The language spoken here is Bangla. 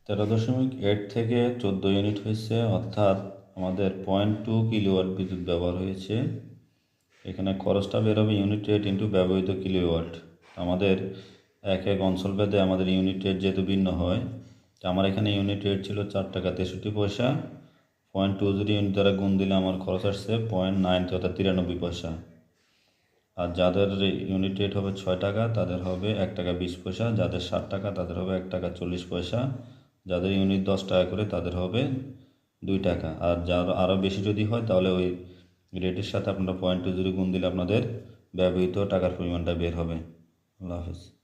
13.8 থেকে 14 ইউনিট হয়েছে, অর্থাৎ আমাদের 0.2 কিলোওয়াট বিদ্যুৎ ব্যবহার হয়েছে। এখানে খরচটা বেরোবে ইউনিট রেট ইন্টু ব্যবহৃত কিলোওয়াট। আমাদের এক এক অঞ্চল ভেদে আমাদের ইউনিট রেট যেহেতু ভিন্ন হয়, তো আমার এখানে ইউনিট রেট ছিল 4 টাকা 63 পয়সা। 0.20 ইউনিট দ্বারা গুণ দিলে আমার খরচ আসছে 0.9 অর্থাৎ 93 পয়সা। আর যাদের ইউনিট রেট হবে 6 টাকা তাদের হবে 1 টাকা 20 পয়সা, যাদের 7 টাকা তাদের হবে 1 টাকা 40 পয়সা, যাদের ইউনিট 10 টাকা করে তাদের হবে 2 টাকা। আর যার আরও বেশি যদি হয় তাহলে ওই রেটের সাথে আপনারা 0.20 গুণ দিলে আপনাদের ব্যবহৃত টাকার পরিমাণটা বের হবে। আল্লাহ হাফেজ।